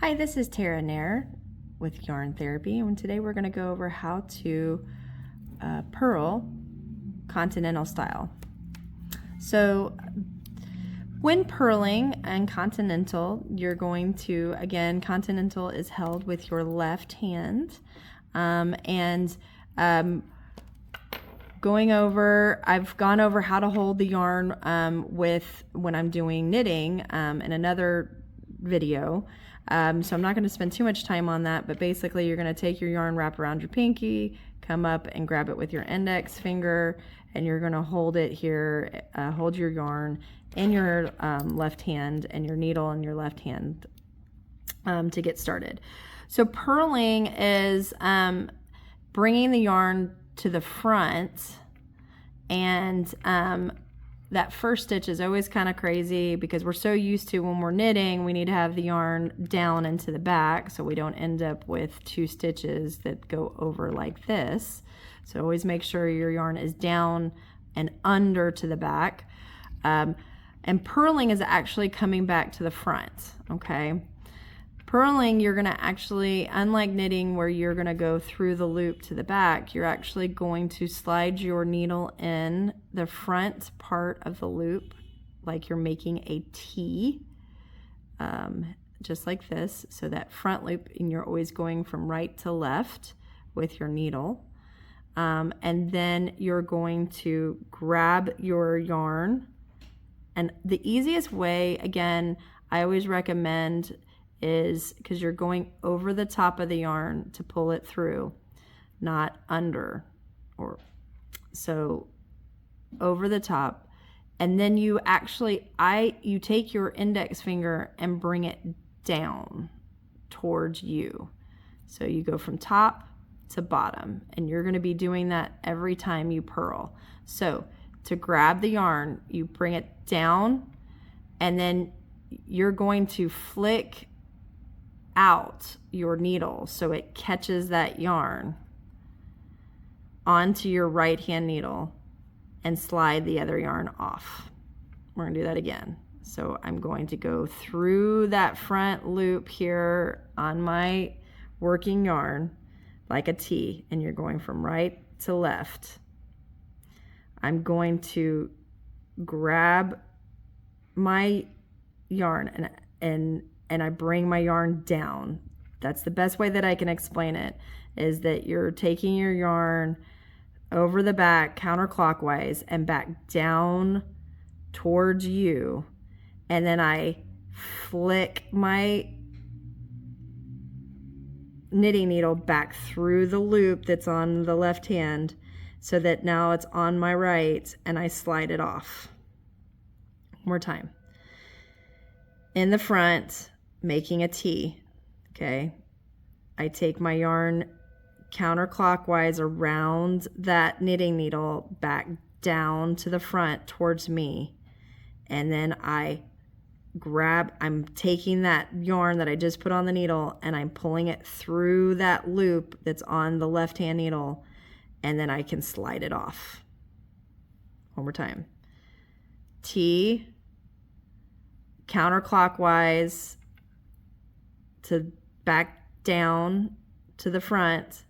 Hi, this is Tara Nair with Yarn Therapy, and today we're going to go over how to purl continental style. So when purling and continental, you're going to, again, continental is held with your left hand, I've gone over how to hold the yarn when I'm doing knitting in another video. So I'm not going to spend too much time on that, but basically you're going to take your yarn, wrap around your pinky, come up and grab it with your index finger, and you're going to hold it here, hold your yarn in your left hand and your needle in your left hand to get started. So purling is bringing the yarn to the front, and that first stitch is always kind of crazy because we're so used to, when we're knitting, we need to have the yarn down into the back so we don't end up with two stitches that go over like this. So always make sure your yarn is down and under to the back. And purling is actually coming back to the front, okay? Purling, you're going to actually, unlike knitting where you're going to go through the loop to the back, you're actually going to slide your needle in the front part of the loop like you're making a T, just like this. So that front loop, and you're always going from right to left with your needle. And then you're going to grab your yarn. And the easiest way, again, I always recommend is because you're going over the top of the yarn to pull it through, not under, or so over the top. And then you actually, you take your index finger and bring it down towards you. So you go from top to bottom, and you're going to be doing that every time you purl. So to grab the yarn, you bring it down, and then you're going to flick out your needle so it catches that yarn onto your right hand needle and slide the other yarn off. We're going to do that again. So I'm going to go through that front loop here on my working yarn like a T, and you're going from right to left. I'm going to grab my yarn and I bring my yarn down. That's the best way that I can explain it, is that you're taking your yarn over the back counterclockwise and back down towards you. And then I flick my knitting needle back through the loop that's on the left hand so that now it's on my right, and I slide it off. One more time. In the front, making a T, okay? I take my yarn counterclockwise around that knitting needle back down to the front towards me, and then I'm taking that yarn that I just put on the needle and I'm pulling it through that loop that's on the left hand needle, and then I can slide it off. One more time. T, counterclockwise to back down to the front,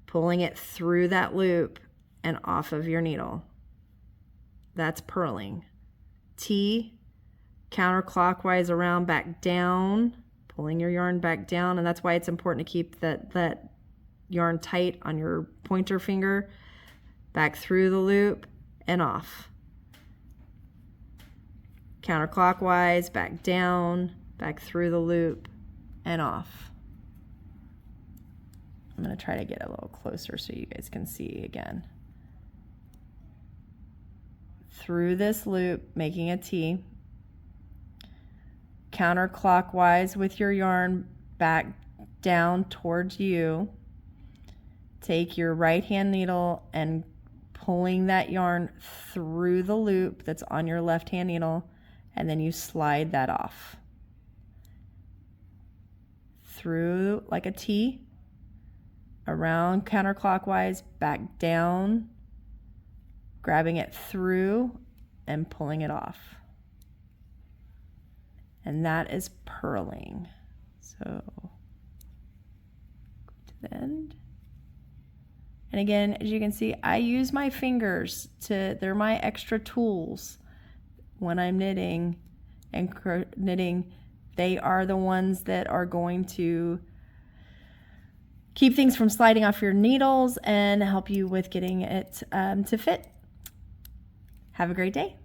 pulling it through that loop and off of your needle. That's purling. T, counterclockwise around, back down, pulling your yarn back down, and that's why it's important to keep that yarn tight on your pointer finger, back through the loop and off. Counterclockwise, back down, back through the loop and off. I'm going to try to get a little closer so you guys can see again. Through this loop, making a T. Counterclockwise with your yarn back down towards you. Take your right hand needle and pulling that yarn through the loop that's on your left hand needle, and then you slide that off. Through like a T, around counterclockwise, back down, grabbing it through and pulling it off. And that is purling. So to the end. And again, as you can see, I use my fingers they're my extra tools when I'm knitting and knitting. They are the ones that are going to keep things from sliding off your needles and help you with getting it to fit. Have a great day.